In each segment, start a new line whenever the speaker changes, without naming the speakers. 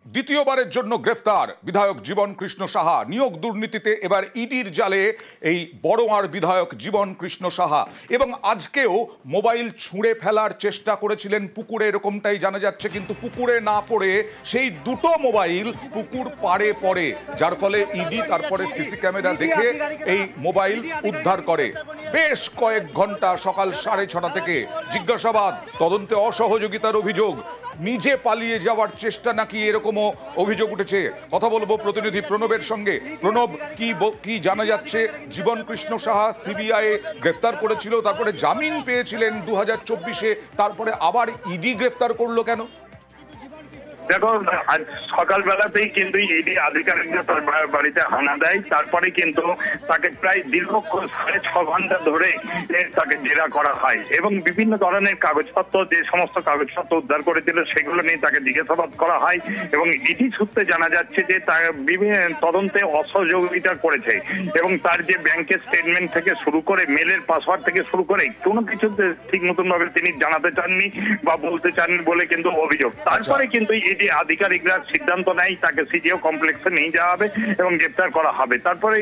দ্বিতীয়বারের জন্য গ্রেফতার বিধায়ক জীবন কৃষ্ণ সাহা। নিয়োগ দুর্নীতিতে এবার ইডির জালে এই বড়োয়ার বিধায়ক জীবন কৃষ্ণ সাহা। এবং আজকেও মোবাইল ছুঁড়ে ফেলার চেষ্টা করেছিলেন পুকুরে, এরকমটাই জানা যাচ্ছে, কিন্তু পুকুরে না পড়ে সেই দুটো মোবাইল পুকুর পাড়ে পড়ে, যার ফলে ইডি তারপরে সিসি ক্যামেরা দেখে এই মোবাইল উদ্ধার করে। বেশ কয়েক ঘন্টা সকাল 6:30 থেকে জিজ্ঞাসাবাদ, তদন্তে অসহযোগিতার অভিযোগ, নিজে পালিয়ে যাওয়ার চেষ্টা নাকি এরকমও অভিযোগ উঠেছে। কথা বলবো প্রতিনিধি প্রণবের সঙ্গে। প্রণব, কি জানা যাচ্ছে? জীবন কৃষ্ণ সাহা সিবিআই গ্রেফতার করেছিল, তারপরে জামিন পেয়েছিলেন 2024-এ, তারপরে আবার ইডি গ্রেফতার করলো কেন?
দেখো, আজ সকালবেলাতেই কিন্তু ইডি আধিকারিকরা তার বাড়িতে হানা দেয়। তারপরে কিন্তু তাকে প্রায় দীর্ঘক্ষণ 6.5 ঘন্টা ধরে তাকে জেরা করা হয় এবং বিভিন্ন ধরনের কাগজপত্র, যে সমস্ত কাগজপত্র উদ্ধার করেছিল সেগুলো নিয়ে তাকে জিজ্ঞাসাবাদ করা হয়। এবং ইডি সূত্রে জানা যাচ্ছে যে তার বিভিন্ন তদন্তে অসহযোগিতা করেছে এবং তার যে ব্যাংকের স্টেটমেন্ট থেকে শুরু করে মেলের পাসওয়ার্ড থেকে শুরু করে কোনো কিছু ঠিক মতন ভাবে তিনি জানাতে চাননি বা বলতে চাননি বলে কিন্তু অভিযোগ। তারপরে কিন্তু ইডি আধিকারিকরা সিদ্ধান্ত নেয় তাকে সিজিও কমপ্লেক্সে নিয়ে যাওয়া হবে এবং গ্রেফতার করা হবে। তারপরে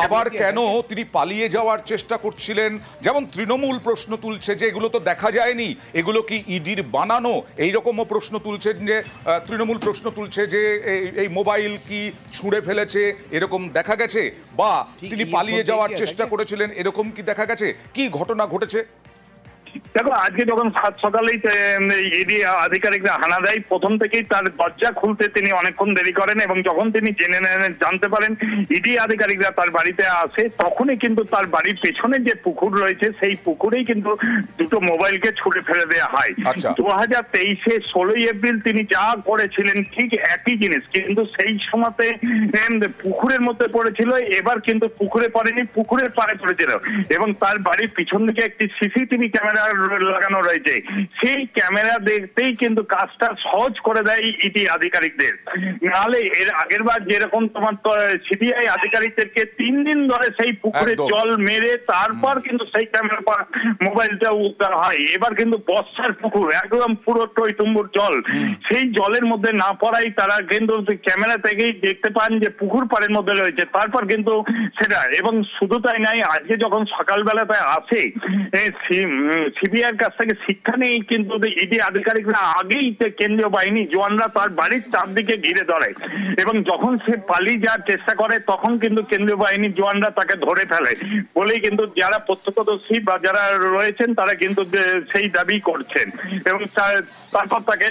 আবার কেন তিনি পালিয়ে যাওয়ার চেষ্টা করছিলেন? যেমন তৃণমূল প্রশ্ন তুলছে যে এগুলো তো দেখা যায়নি, এগুলো কি ইডির বানানো, এইরকমও প্রশ্ন তুলছেন যে তৃণমূল প্রশ্ন তুলছে যে এই মোবাইল কি ছুঁড়ে ফেলেছে এরকম দেখা গেছে, বা তিনি পালিয়ে যাওয়ার চেষ্টা করেছিলেন এরকম কি দেখা গেছে? কি ঘটনা ঘটেছে?
দেখো, আজকে যখন সকালেই ইডি আধিকারিকরা হানা দেয়, প্রথম থেকেই তার দরজা খুলতে তিনি অনেকক্ষণ দেরি করেন এবং যখন তিনি জানতে পারেন ইডি আধিকারিকরা তার বাড়িতে আসে, তখনই কিন্তু তার বাড়ির পেছনে যে পুকুর রয়েছে সেই পুকুরেই কিন্তু দুটো মোবাইলকে ছুঁড়ে ফেলে দেওয়া হয়। 2023-এ 16ই এপ্রিল তিনি যা করেছিলেন ঠিক একই জিনিস, কিন্তু সেই সময়তে পুকুরের মধ্যে পড়েছিল, এবার কিন্তু পুকুরে পড়েনি, পুকুরের পাড়ে পড়েছিল। এবং তার বাড়ির পিছন দিকে একটি সিসিটিভি ক্যামেরা লাগানো রয়েছে, সেই ক্যামেরা দেখতেই কিন্তু কাজটা সহজ করে দেয় ইডি আধিকারিকদের। নাহলে এর আগের বার যেরকম তোমার সিবিআই আধিকারিকদেরকে 3 দিন ধরে সেই পুকুরে জল মেরে তারপর কিন্তু সেই ক্যামেরা মোবাইলটা উদ্ধার হয়, এবার কিন্তু বর্ষার পুকুর একদম পুরো টইটুম্বুর জল, সেই জলের মধ্যে না পড়াই তারা কিন্তু ক্যামেরা থেকেই দেখতে পান যে পুকুর পাড়ের মধ্যে রয়েছে, তারপর কিন্তু সেটা। এবং শুধু তাই নাই, আজকে যখন সকালবেলাতে আসে সিবিআইয়ের কাছ থেকে শিক্ষা নেই, কিন্তু ইডি আধিকারিকরা আগেই কেন্দ্রীয় বাহিনী জওয়ানরা তার বাড়ির চারদিকে ঘিরে ধরে এবং যখন সে পালিয়ে যাওয়ার চেষ্টা করে তখন কিন্তু কেন্দ্রীয় বাহিনীর জওয়ানরা তাকে ধরে ফেলে বলেই কিন্তু যারা প্রত্যক্ষদর্শী বা যারা রয়েছেন তারা কিন্তু সেই দাবি করছেন। এবং তারপর তাকে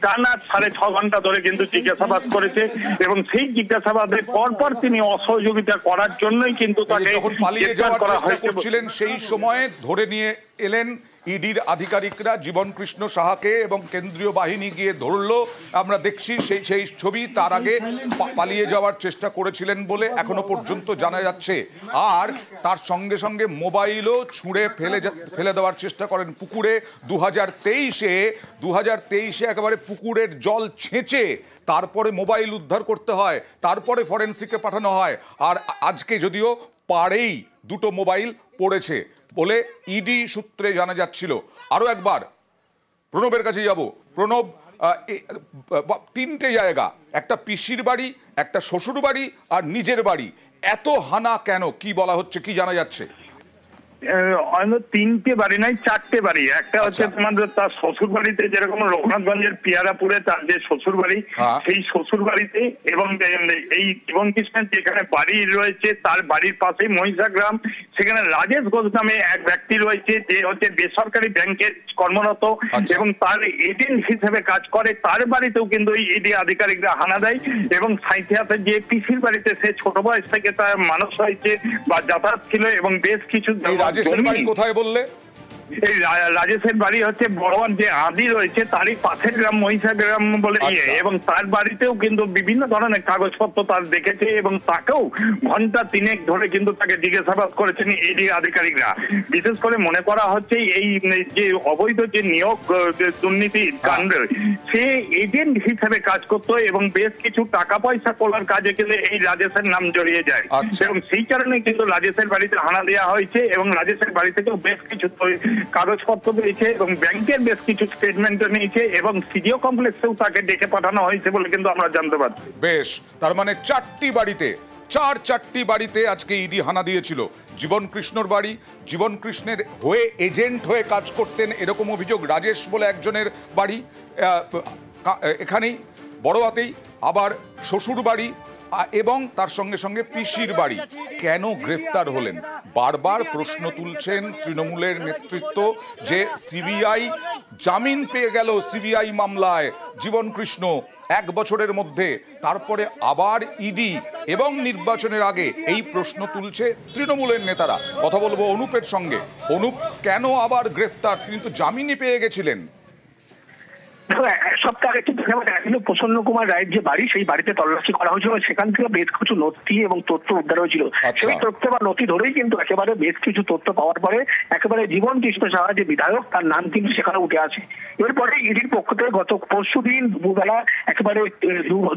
টানা 6.5 ঘন্টা ধরে কিন্তু জিজ্ঞাসাবাদ করেছে এবং সেই জিজ্ঞাসাবাদের পরপর তিনি অসহযোগিতা করার জন্যই কিন্তু তাকে
পালিয়ে যাওয়ার চেষ্টা করছিলেন, সেই সময়ে ধরে নিয়ে এলেন ইডির আধিকারিকরা জীবন কৃষ্ণ সাহাকে এবং কেন্দ্রীয় বাহিনী গিয়ে ধরলো। আমরা দেখছি সেই ছবি। তার আগে পালিয়ে যাওয়ার চেষ্টা করেছিলেন বলে এখনো পর্যন্ত জানা যাচ্ছে। আর তার সঙ্গে সঙ্গে মোবাইলও ছুঁড়ে ফেলে দেওয়ার চেষ্টা করেন পুকুরে। 2023-এ একেবারে পুকুরের জল ছেঁচে তারপরে মোবাইল উদ্ধার করতে হয়, তারপরে ফরেন্সিকে পাঠানো হয়। আর আজকে যদিও পাড়েই দুটো মোবাইল পড়েছে বলে ইডি সূত্রে জানা যাচ্ছিল। আরো একবার প্রণবের কাছে যাব। প্রণব, 3টে জায়গা, একটা পিসির বাড়ি, একটা শ্বশুর বাড়ি আর নিজের বাড়ি, এত হানা কেন? কি বলা হচ্ছে, কি জানা যাচ্ছে?
3টে বাড়ি নয়, 4টে বাড়ি। একটা হচ্ছে তোমাদের তার শ্বশুর বাড়িতে, যেরকম রঘুনাথগঞ্জের পিয়ারাপুরে তার যে শ্বশুর বাড়ি, সেই শ্বশুর বাড়িতে। এবং এই জীবন কৃষ্ণের যেখানে বাড়ি রয়েছে তার বাড়ির পাশেই মহিষা গ্রাম, সেখানে রাজেশ ঘোষ নামে এক ব্যক্তি রয়েছে যে হচ্ছে বেসরকারি ব্যাংকে কর্মরত এবং তার এজেন্ট হিসেবে কাজ করে, তার বাড়িতেও কিন্তু ইডি আধিকারিকরা হানা দেয়। এবং সাঁইথিয়াতে যে পিসির বাড়িতে সে ছোট বয়স থেকে তার মানুষ হয়েছে বা যাতায়াত ছিল এবং বেশ কিছু
রাজেশের বাড়ি কোথায় বললে?
এই রাজেশের বাড়ি হচ্ছে বড়োয়ার যে আদি রয়েছে তারই পাশের গ্রাম মহিষা গ্রাম বলে এবং তার বাড়িতেও কিন্তু বিভিন্ন ধরনের কাগজপত্র তার দেখেছে এবং তাকেও ঘন্টা 3 ধরে কিন্তু তাকে জিজ্ঞাসাবাদ করেছেন ইডি আধিকারিকরা। বিশেষ করে মনে করা হচ্ছে এই যে অবৈধ যে নিয়োগ দুর্নীতি কাণ্ড, সে এজেন্ট হিসেবে কাজ করতো এবং বেশ কিছু টাকা পয়সা তোলার কাজে কিন্তু এই রাজেশের নাম জড়িয়ে যায় এবং সেই কারণে কিন্তু রাজেশের বাড়িতে হানা দেওয়া হয়েছে এবং রাজেশের বাড়ি থেকেও বেশ কিছু কাগজপত্র পেয়েছে এবং ব্যাংকের বেশ কিছু স্টেটমেন্টও নিয়েছে এবং সিডিও কমপ্লেক্সেও তাকে ডেকে পাঠানো হয়েছে বলে কিন্তু আমরা জানতে পারছি।
বেশ, তার মানে চারটি বাড়িতে আজকে ইডি হানা দিয়েছিল। জীবন কৃষ্ণর বাড়ি, জীবন কৃষ্ণের হয়ে এজেন্ট হয়ে কাজ করতেন এরকম অভিযোগ রাজেশ বলে একজনের বাড়ি এখানেই বড়োয়াতেই, আবার শ্বশুর বাড়ি এবং তার সঙ্গে সঙ্গে পিসির বাড়ি। কেন গ্রেফতার হলেন? বারবার প্রশ্ন তুলছেন তৃণমূলের নেতৃত্ব যে সিবিআই জামিন পেয়ে গেল সিবিআই মামলায় জীবন কৃষ্ণ 1 বছরের মধ্যে, তারপরে আবার ইডি এবং নির্বাচনের আগে এই প্রশ্ন তুলছে তৃণমূলের নেতারা। কথা বলবো অনুপের সঙ্গে। অনুপ, কেন আবার গ্রেফতার? তিনি তো জামিনই পেয়ে গেছিলেন।
এক সপ্তাহ আগে কিন্তু প্রসন্ন কুমার রায়ের যে বাড়ি, সেই বাড়িতে তল্লাশি করা হয়েছিল, সেখান থেকে বেশ কিছু নথি এবং তথ্য উদ্ধার হয়েছিল। সেই তথ্য বা নথি ধরেই কিন্তু একেবারে বেশ কিছু তথ্য পাওয়ার পরে একেবারে জীবন কৃষ্ণ সাহা যে বিধায়ক, তার নাম কিন্তু সেখানে উঠে আসে। এরপরে ইডির পক্ষ থেকে গত পরশুদিন দুপুরবেলা একেবারে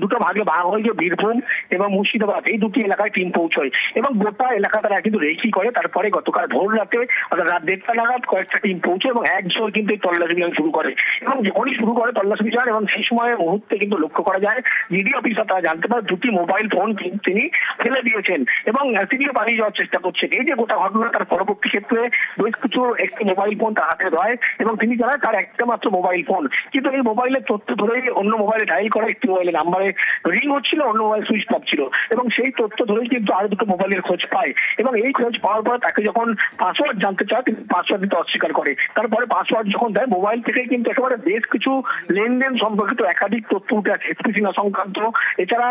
দুটো ভাগে ভাগ হয়ে যে বীরভূম এবং মুর্শিদাবাদ, এই দুটি এলাকায় টিম পৌঁছয় এবং গোটা এলাকা তারা কিন্তু রেকি করে। তারপরে গতকাল ভোর রাতে অর্থাৎ রাত 1:30 নাগাদ কয়েকটা টিম পৌঁছে এবং একজন কিন্তু এই তল্লাশি অভিযান শুরু করে এবং যখনই শুরু করে তল্লাশি অভিযান, এবং সেই সময় মুহূর্তে কিন্তু লক্ষ্য করা যায় ইডি অফিসার তারা জানতে পারে দুটি মোবাইল ফোন তিনি ফেলে দিয়েছেন এবং তিনিও পালিয়ে যাওয়ার চেষ্টা করছেন। এই যে গোটা ঘটনা, তার পরবর্তী ক্ষেত্রে বেশ কিছু একটি মোবাইল ফোন তার হাতে রয় এবং তিনি জানান তার একটা মাত্র মোবাইল ফোন, কিন্তু এই মোবাইলের তথ্য ধরেই অন্য মোবাইলে ডায়াল করা একটি মোবাইলের নাম্বারে রিং হচ্ছিল, অন্য মোবাইল সুইচ অফ ছিল এবং সেই তথ্য ধরেই কিন্তু আরো দুটো মোবাইলের খোঁজ পায় এবং এই খোঁজ পাওয়ার পর তাকে যখন পাসওয়ার্ড জানতে চায়, তিনি পাসওয়ার্ড দিতে অস্বীকার করে। তারপরে পাসওয়ার্ড যখন দেয়, মোবাইল থেকে কিন্তু একেবারে বেশ কিছু লেনদেন সম্পর্কিত একাধিক তথ্য উঠে আছে, এসপি সিনহা সংক্রান্ত, এছাড়া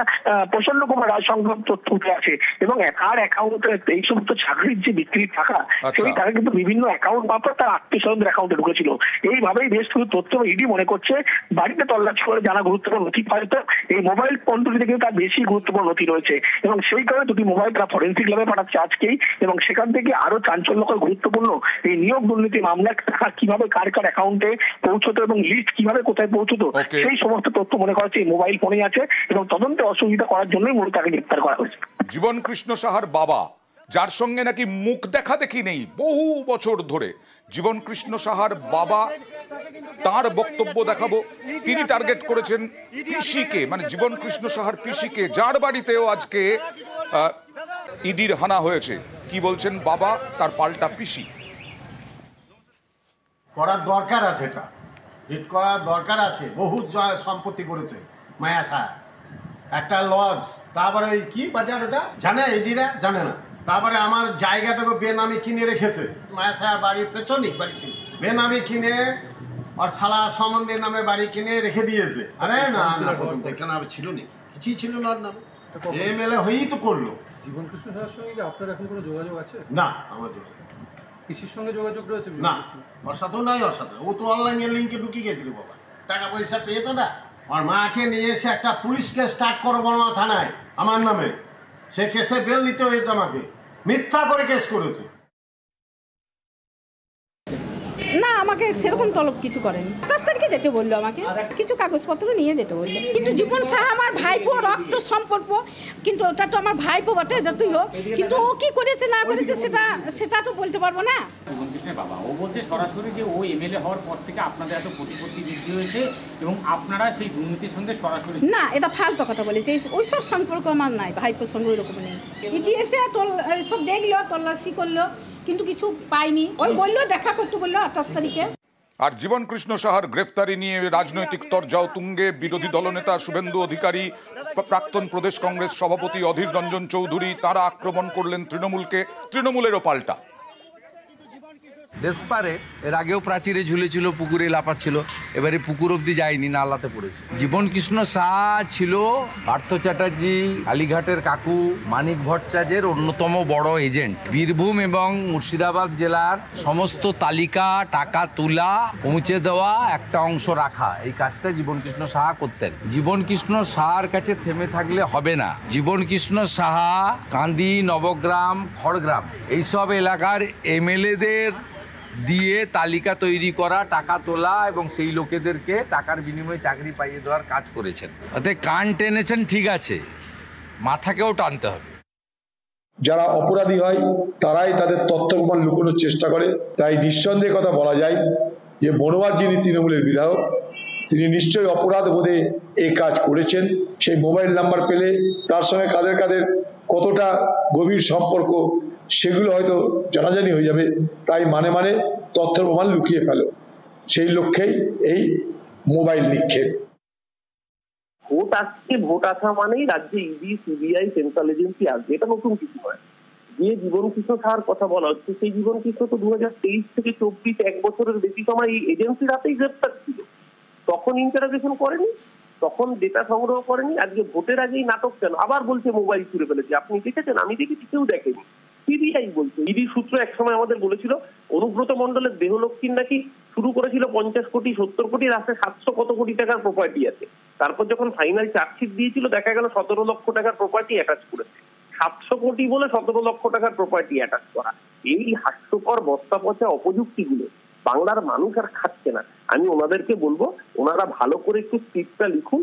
প্রসন্ন কুমার রায় সংক্রান্ত তথ্য উঠে আছে এবং তার অ্যাকাউন্টে এই সমস্ত চাকরির যে বিক্রির টাকা, সেই টাকা কিন্তু বিভিন্ন অ্যাকাউন্ট মারফত তার আত্মীয়-স্বজনদের অ্যাকাউন্টে ঢুকেছিল। এইভাবেই বেশ কিছু তথ্য ইডি মনে করছে বাড়িতে তল্লাশি করে জানা গুরুত্বপূর্ণ নথি পাইতো, এই মোবাইল ফোন দুটিতে কিন্তু তার বেশি গুরুত্বপূর্ণ নথি রয়েছে এবং সেই কারণে দুটি মোবাইল তারা ফরেন্সিক ল্যাবে পাঠাচ্ছে আজকেই এবং সেখান থেকে আরো চাঞ্চল্যকর গুরুত্বপূর্ণ এই নিয়োগ দুর্নীতি মামলার টাকা কিভাবে কার কার অ্যাকাউন্টে পৌঁছতো এবং লিস্ট কিভাবে কোথায় পৌঁছতো, সেই সমস্ত তথ্য মনে করা হচ্ছে এই মোবাইল ফোনে আছে এবং তদন্তে অসুবিধা করার জন্যই মূলত তাকে গ্রেফতার করা হয়েছে।
জীবন কৃষ্ণ সাহার বাবা, যার সঙ্গে নাকি মুখ দেখা দেখি নেই বহু বছর ধরে, জীবন কৃষ্ণ সাহার বাবা, তার বক্তব্য দেখাবো। তিনি টার্গেট করেছেন পিসিকে, মানে জীবন কৃষ্ণ সাহার পিসিকে, যার বাড়িতেও আজকে ইডির হানা হয়েছে। কি বলছেন বাবা, তার পাল্টা পিসি?
করার দরকার আছে, এটা হিট করার দরকার আছে। বহু সম্পত্তি করেছে মায়া সাহা, একটা লজ, তারপরে ওই কি বাজার ওটা জানে ইডিরা জানে না, তারপরে আমার জায়গাটাকে বেনামি কিনে রেখেছে, মায়া সাহার বাড়ির পেছনেই বাড়ি ছিল, বেনামি কিনে আর শালা সম্বন্ধের নামে বাড়ি কিনে রেখে দিয়েছে। আরে না কেন ছিল নি, কিছুই ছিল না, ওর নামে এমএলএ হয়েই তো করলো।
জীবন কৃষ্ণ সাহার সঙ্গে আপনার এখন কোনো যোগাযোগ আছে?
না, আমার যোগাযোগ
পিসির সঙ্গে যোগাযোগ রয়েছে
না, ওর সাথেও নাই, ওর সাথে ও তো অনলাইনে লিঙ্কে ঢুকে গেছিল বাবা, টাকা পয়সা পেয়ে তো না। আর মাকে নিয়ে এসে একটা পুলিশ কেস স্টার্ট করো বড়মা থানায় আমার নামে, সে কেসে বেল নিতে হয়েছে আমাকে, মিথ্যা করে কেস করেছে।
না, আমাকে সেরকম তলব কিছু করেনি। 10 তারিখে যেতে বললো, আমাকে কিছু কাগজপত্র নিয়ে যেতে বললো, কিন্তু জীবন সাহা আমার ভাইপো, রক্ত সম্পর্ক, কিন্তু ওটা তো আমার ভাইপো বটে যতই হোক, কিন্তু ও কি করেছে না করেছে সেটা তো বলতে পারবো না।
জীবন কৃষ্ণের বাবা ও বলছে সরাসরি যে ও এমএলএ হওয়ার পর থেকে আপনাদের এত প্রতিপত্তি বৃদ্ধি হয়েছে এবং আপনারা সেই দুর্নীতির সঙ্গে সরাসরি।
না, এটা ফালতু কথা বলেছে, ওই সব সম্পর্ক আমার নাই, ভাইপোর সঙ্গে ওইরকম নেই। ইডি এসে সব দেখলো, তল্লাশি করলো, কিন্তু কিছু পাইনি। ওই বললো দেখা করতে বললো 28 তারিখে।
আর জীবন কৃষ্ণ সাহার গ্রেফতারি নিয়ে রাজনৈতিক তরজাও তুঙ্গে। বিরোধী দলনেতা শুভেন্দু অধিকারী, প্রাক্তন প্রদেশ কংগ্রেস সভাপতি অধীর রঞ্জন চৌধুরী, তারা আক্রমণ করলেন তৃণমূলকে, তৃণমূলেরও পাল্টা।
ডেসপারেট, এর আগেও প্রাচীরে ঝুলেছিল, পুকুরে লাফাচ্ছিল, এবারে পুকুর অব্দি যায়নি, নালাতে পড়েছে। জীবন কৃষ্ণ সাহা ছিল পার্থ চ্যাটার্জি, কালীঘাটের কাকু মানিক ভট্টাচার্যের অন্যতম বড় এজেন্ট। বীরভূম এবং মুর্শিদাবাদ জেলার সমস্ত তালিকা, টাকা তোলা, পৌঁছে দেওয়া, একটা অংশ রাখা, এই কাজটা জীবন কৃষ্ণ সাহা করতেন। জীবন কৃষ্ণ সাহার কাছে থেমে থাকলে হবে না। জীবন কৃষ্ণ সাহা কান্দি, নবগ্রাম, খড়গ্রাম এইসব এলাকার এমএলএদের দিয়ে তালিকা তৈরি করা, টাকা তোলা এবং সেই লোকেদেরকে টাকার বিনিময়ে চাকরি পাইয়ে দেওয়ার কাজ করেছেন। অর্থাৎ কান টেনেছেন ঠিক আছে, মাথাকেও টানতে হবে।
যারা অপরাধী হয় তারাই তাদের তথ্য প্রমাণ লুকোনোর চেষ্টা করে। তাই নিঃসন্দেহে কথা বলা যায় যে মনোয়ার যিনি তৃণমূলের বিধায়ক, তিনি নিশ্চয়ই অপরাধ বোধে এই কাজ করেছেন। সেই মোবাইল নাম্বার পেলে তার সঙ্গে কাদের কাদের কতটা গভীর সম্পর্ক সেগুলো হয়তো জানাজানি হয়ে যাবে। তাই মানে মানে তথ্য প্রমাণ লুকিয়ে ফেলো, সেই লক্ষ্যেই এই মোবাইল নিক্ষেপ।
ভোট আসছে, ভোট আসা মানেই রাজ্যে ইডি, সিবিআই, সেন্ট্রাল এজেন্সি আসবে, এটা নতুন কিছু নয়। যে জীবনকৃষ্ণ সাহার কথা বলা হচ্ছে, সেই জীবনকৃষ্ণ তো 2023 থেকে 24 এক বছরের বেশি সময় এই এজেন্সির হাতেই গ্রেপ্তার ছিল। তখন ইন্টারোগেশন করেনি, তখন ডেটা সংগ্রহ করেনি। আজকে ভোটের আগেই নাটক কেন? আবার বলছে মোবাইল ছুড়ে ফেলেছে। আপনি দেখেছেন? আমি দেখেছি, কেউ দেখেনি। সিবিআই বলছে। ইডি সূত্র একসময় আমাদের বলেছিল অনুব্রত মণ্ডলের দেহলক্ষ্মীর নাকি শুরু করেছিল 50 কোটি 70 কোটি, রাস্তায় 700 কত কোটি টাকার প্রপার্টি আছে। তারপর যখন ফাইনাল চার্জশিট দিয়েছিল দেখা গেল 17 লক্ষ টাকার প্রপার্টি অ্যাটাচ করেছে। 700 কোটি বলে 17 লক্ষ টাকার প্রপার্টি অ্যাটাচ করা, এই হাস্যকর বস্তা পচা অপযুক্তিগুলো বাংলার মানুষ আর খাচ্ছে না। আমি ওনাদেরকে বলবো, ওনারা ভালো করে একটু স্ক্রিপ্টটা লিখুন।